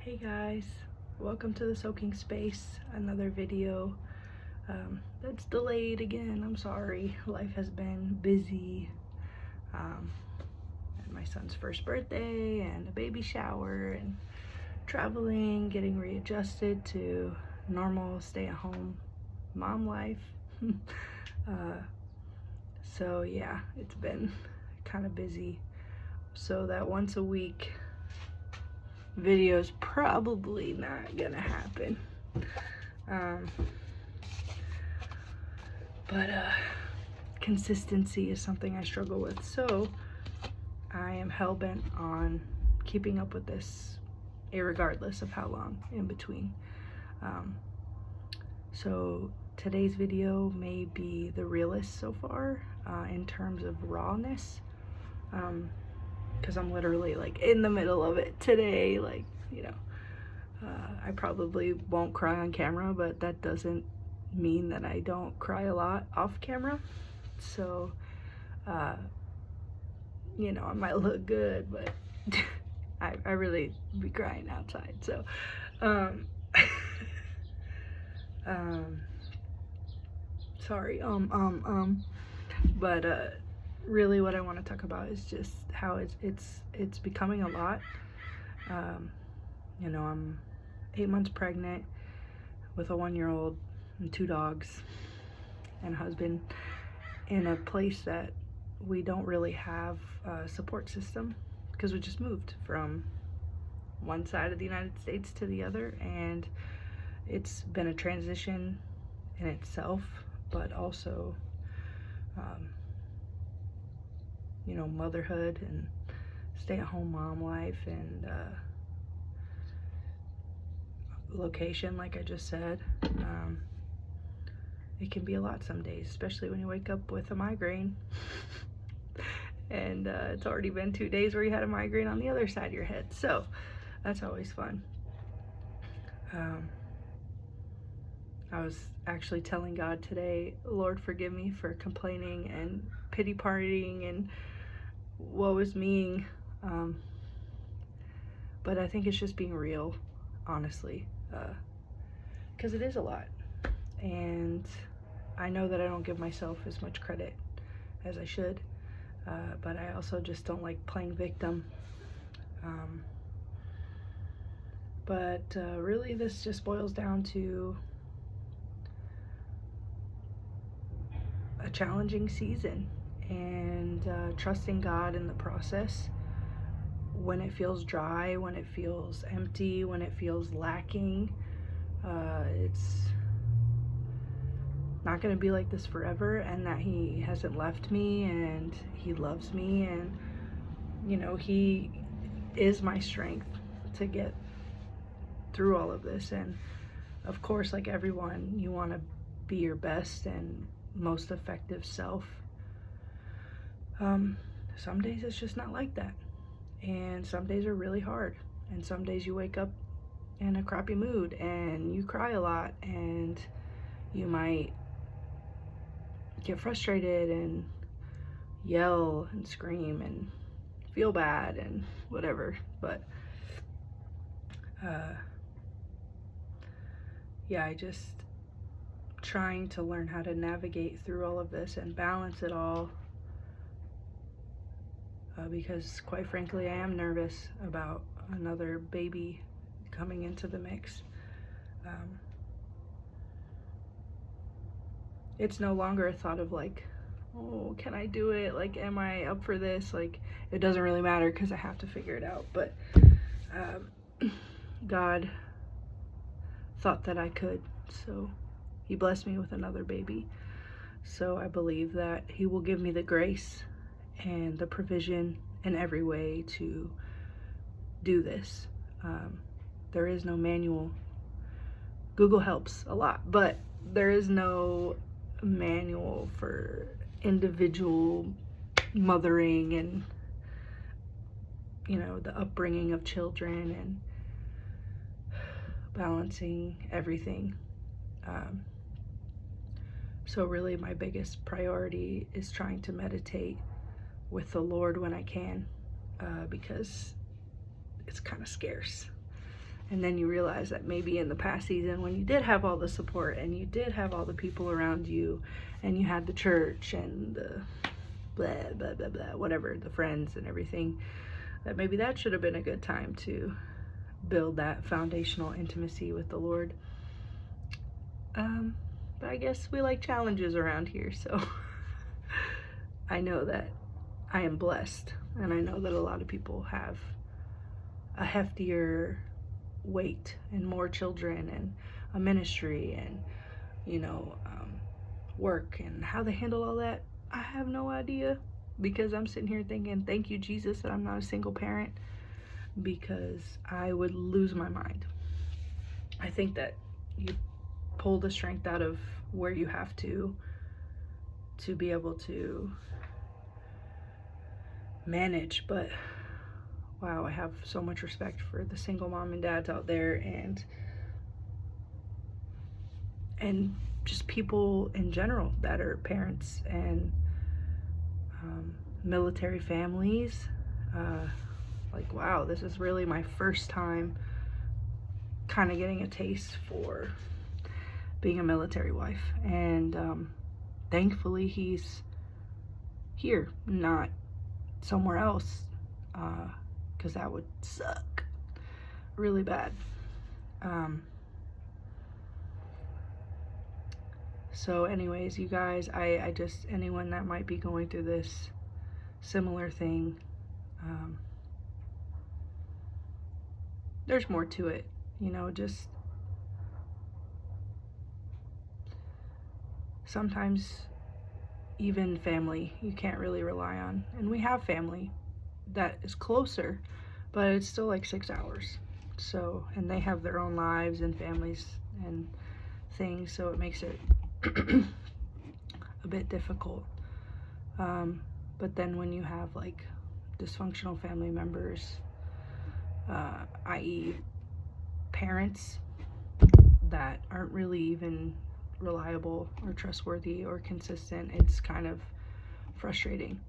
Hey guys, welcome to the soaking space. Another video that's delayed again. I'm sorry, life has been busy. And my son's first birthday and a baby shower and traveling, getting readjusted to normal stay-at-home mom life. So yeah, it's been kind of busy, so that once a week video is probably not gonna happen. But consistency is something I struggle with, so I am hell-bent on keeping up with this irregardless of how long in between. So today's video may be the realest so far in terms of rawness, because I'm literally like in the middle of it today. Like, you know, I probably won't cry on camera, but that doesn't mean that I don't cry a lot off camera. So you know, I might look good, but I really be crying outside. So sorry, but really what I want to talk about is just how it's becoming a lot. You know, I'm 8 months pregnant with a 1-year-old and 2 dogs and a husband in a place that we don't really have a support system, because we just moved from one side of the United States to the other, and it's been a transition in itself, but also you know, motherhood and stay-at-home mom life and location, like I just said. It can be a lot some days, especially when you wake up with a migraine and it's already been 2 days where you had a migraine on the other side of your head, so that's always fun. I was actually telling God today, Lord, forgive me for complaining and pity partying and woe is me, but I think it's just being real, honestly, because it is a lot, and I know that I don't give myself as much credit as I should, but I also just don't like playing victim. But really this just boils down to a challenging season, and trusting God in the process when it feels dry, when it feels empty, when it feels lacking. It's not going to be like this forever, and that he hasn't left me, and he loves me, and you know, he is my strength to get through all of this. And of course, like everyone, you want to be your best and most effective self. Some days it's just not like that, and some days are really hard, and some days you wake up in a crappy mood and you cry a lot, and you might get frustrated and yell and scream and feel bad and whatever. But yeah, I just trying to learn how to navigate through all of this and balance it all, because quite frankly I am nervous about another baby coming into the mix. It's no longer a thought of like, oh, can I do it? Like, am I up for this? Like, it doesn't really matter because I have to figure it out. But God thought that I could, so he blessed me with another baby. So I believe that he will give me the grace and the provision in every way to do this. There is no manual. Google helps a lot, but there is no manual for individual mothering and, you know, the upbringing of children and balancing everything. So really my biggest priority is trying to meditate with the Lord when I can, because it's kind of scarce. And then you realize that maybe in the past season, when you did have all the support and you did have all the people around you, and you had the church and the blah, blah, blah, blah, whatever, the friends and everything, that maybe that should have been a good time to build that foundational intimacy with the Lord. But I guess we like challenges around here, so I know that I am blessed, and I know that a lot of people have a heftier weight and more children and a ministry and, work, and how they handle all that. I have no idea, because I'm sitting here thinking, thank you, Jesus, that I'm not a single parent, because I would lose my mind. I think that you pull the strength out of where you have to be able to manage. But wow, I have so much respect for the single mom and dads out there, and just people in general that are parents, and military families. Like, wow, this is really my first time kind of getting a taste for being a military wife. And thankfully he's here, not somewhere else, because that would suck really bad. So anyways, you guys, I just, anyone that might be going through this similar thing, there's more to it, just sometimes even family you can't really rely on. And we have family that is closer, but it's still like 6 hours. So, and they have their own lives and families and things, so it makes it a bit difficult. But then when you have like dysfunctional family members, i.e. parents that aren't really even reliable or trustworthy or consistent, it's kind of frustrating.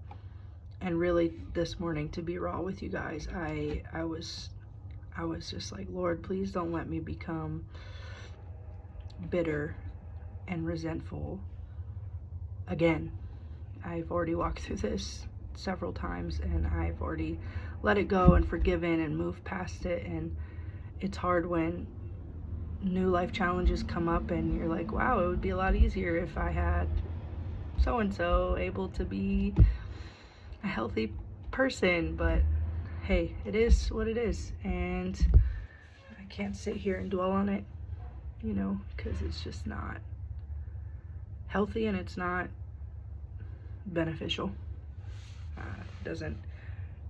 And really, this morning, to be raw with you guys, I was just like, Lord, please don't let me become bitter and resentful again. I've already walked through this several times, and I've already let it go and forgiven and moved past it. And it's hard when new life challenges come up and you're like, wow, it would be a lot easier if I had so-and-so able to be a healthy person. But hey, it is what it is, and I can't sit here and dwell on it, because it's just not healthy and it's not beneficial. It doesn't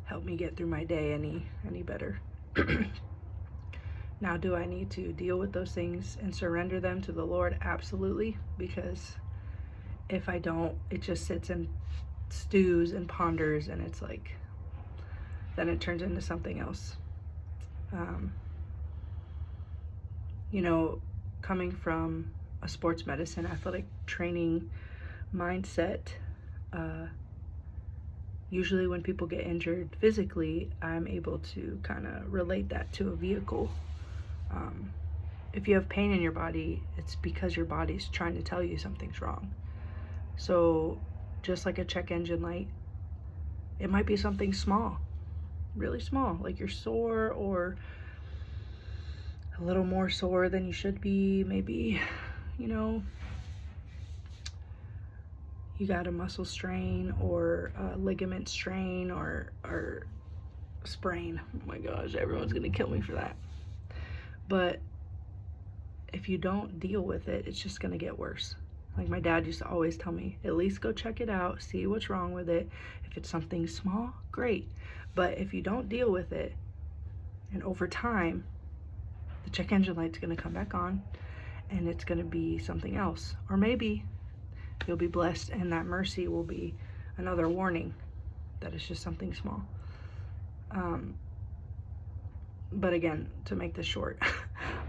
help me get through my day any better. Now, do I need to deal with those things and surrender them to the Lord? Absolutely, because if I don't, it just sits and stews and ponders, and it's like, then it turns into something else. Coming from a sports medicine, athletic training mindset, usually when people get injured physically, I'm able to kind of relate that to a vehicle. If you have pain in your body, it's because your body's trying to tell you something's wrong. So just like a check engine light, it might be something small, really small, like you're sore or a little more sore than you should be. Maybe, you got a muscle strain or a ligament strain or sprain. Oh my gosh, everyone's gonna kill me for that. But if you don't deal with it, it's just gonna get worse. Like my dad used to always tell me, at least go check it out, see what's wrong with it. If it's something small, great. But if you don't deal with it, and over time, the check engine light's gonna come back on, and it's gonna be something else. Or maybe you'll be blessed, and that mercy will be another warning that it's just something small. But again, to make this short,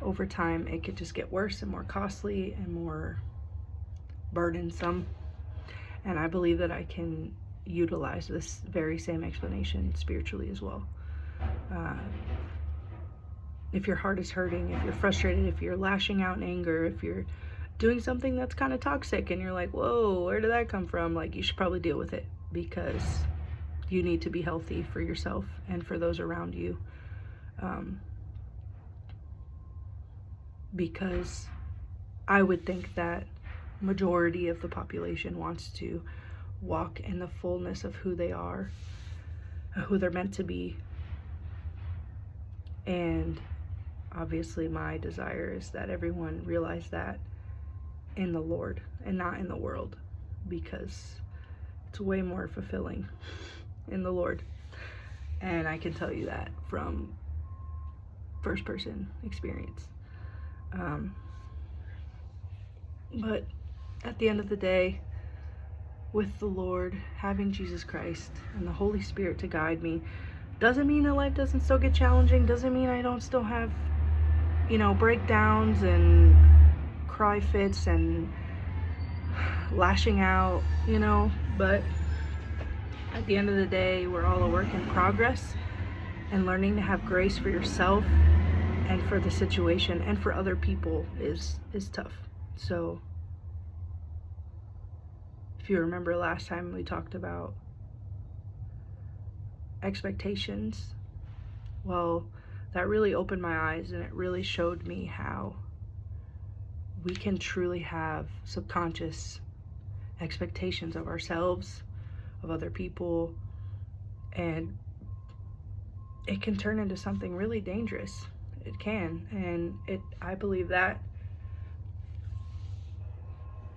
over time, it could just get worse and more costly and more burdensome. And I believe that I can utilize this very same explanation spiritually as well. if your heart is hurting, if you're frustrated, if you're lashing out in anger, if you're doing something that's kind of toxic and you're like, whoa, where did that come from? Like, you should probably deal with it, because you need to be healthy for yourself and for those around you. Because I would think that majority of the population wants to walk in the fullness of who they are, who they're meant to be. And obviously my desire is that everyone realize that in the Lord and not in the world, because it's way more fulfilling in the Lord. And I can tell you that from first person experience. But at the end of the day, with the Lord, having Jesus Christ and the Holy Spirit to guide me, doesn't mean that life doesn't still get challenging, doesn't mean I don't still have, breakdowns and cry fits and lashing out, but at the end of the day, we're all a work in progress, and learning to have grace for yourself and for the situation and for other people is tough. So if you remember last time we talked about expectations, well, that really opened my eyes, and it really showed me how we can truly have subconscious expectations of ourselves, of other people, and it can turn into something really dangerous. It can. And I believe that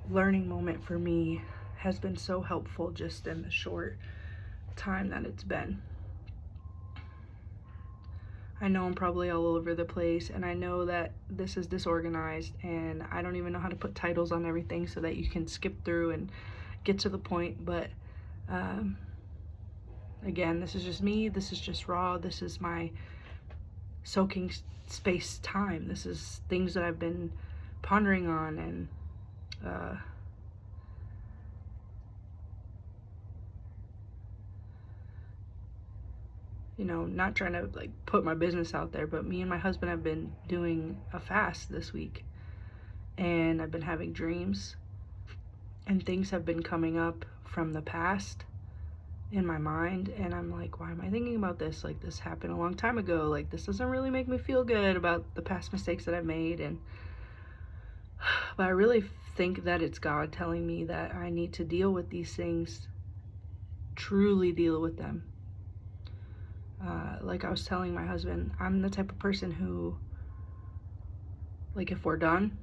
learning moment for me has been so helpful just in the short time that it's been. I know I'm probably all over the place, and I know that this is disorganized, and I don't even know how to put titles on everything so that you can skip through and get to the point. But again, this is just me, this is just raw, this is my soaking space time, this is things that I've been pondering on, and not trying to like put my business out there, but me and my husband have been doing a fast this week, and I've been having dreams, and things have been coming up from the past in my mind, and I'm like, why am I thinking about this? Like, this happened a long time ago. Like, this doesn't really make me feel good about the past mistakes that I've made. But I really think that it's God telling me that I need to deal with these things, truly deal with them. Like I was telling my husband, I'm the type of person who, like, if we're done,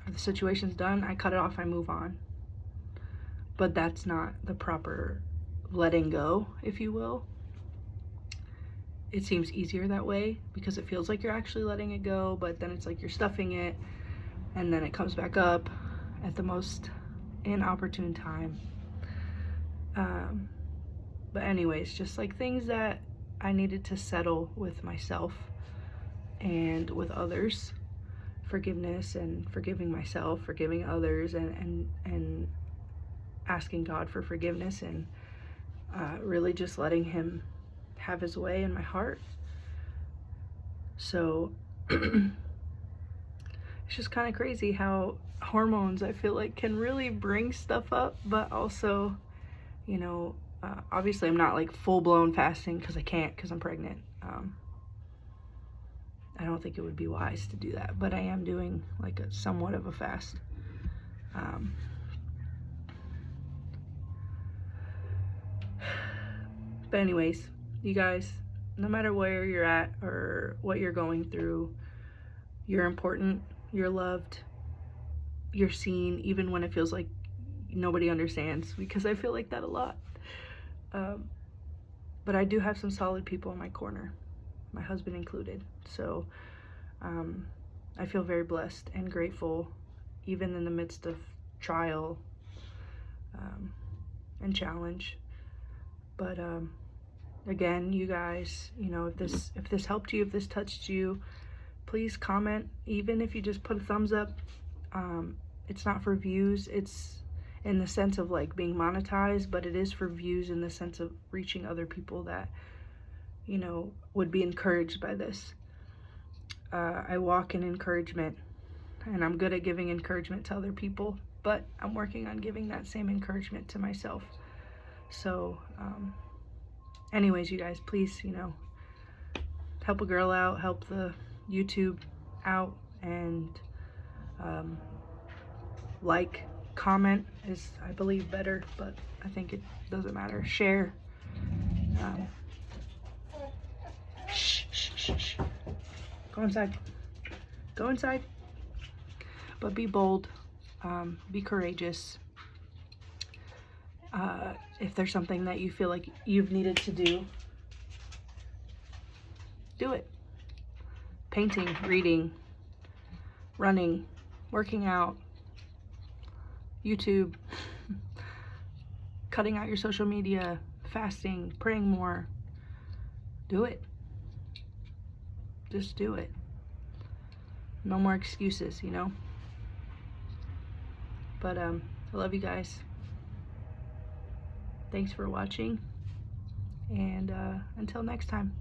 or the situation's done, I cut it off, I move on. But that's not the proper letting go, if you will. It seems easier that way because it feels like you're actually letting it go, but then it's like you're stuffing it, and then it comes back up at the most inopportune time. But anyways, just like things that I needed to settle with myself and with others. Forgiveness and forgiving myself, forgiving others, and asking God for forgiveness, and really just letting him have his way in my heart. So it's just kind of crazy how hormones, I feel like, can really bring stuff up, but also, obviously I'm not like full-blown fasting because I can't, because I'm pregnant. I don't think it would be wise to do that, but I am doing like a somewhat of a fast. But anyways, you guys, no matter where you're at or what you're going through, you're important, you're loved, you're seen, even when it feels like nobody understands, because I feel like that a lot. But I do have some solid people in my corner, my husband included. So I feel very blessed and grateful, even in the midst of trial and challenge. But again, you guys, if this helped you, if this touched you, please comment. Even if you just put a thumbs up. It's not for views, it's in the sense of like being monetized, but it is for views in the sense of reaching other people that would be encouraged by this. I walk in encouragement, and I'm good at giving encouragement to other people, but I'm working on giving that same encouragement to myself. So anyways, you guys, please, help a girl out, help the YouTube out, and like, comment is, I believe, better, but I think it doesn't matter. Share. Shh, shh, shh, shh. Go inside. Go inside. But be bold. Be courageous. If there's something that you feel like you've needed to do it. Painting, reading, running, working out, YouTube, cutting out your social media, fasting, praying more. Do it. Just do it. No more excuses, But I love you guys. Thanks for watching, and until next time.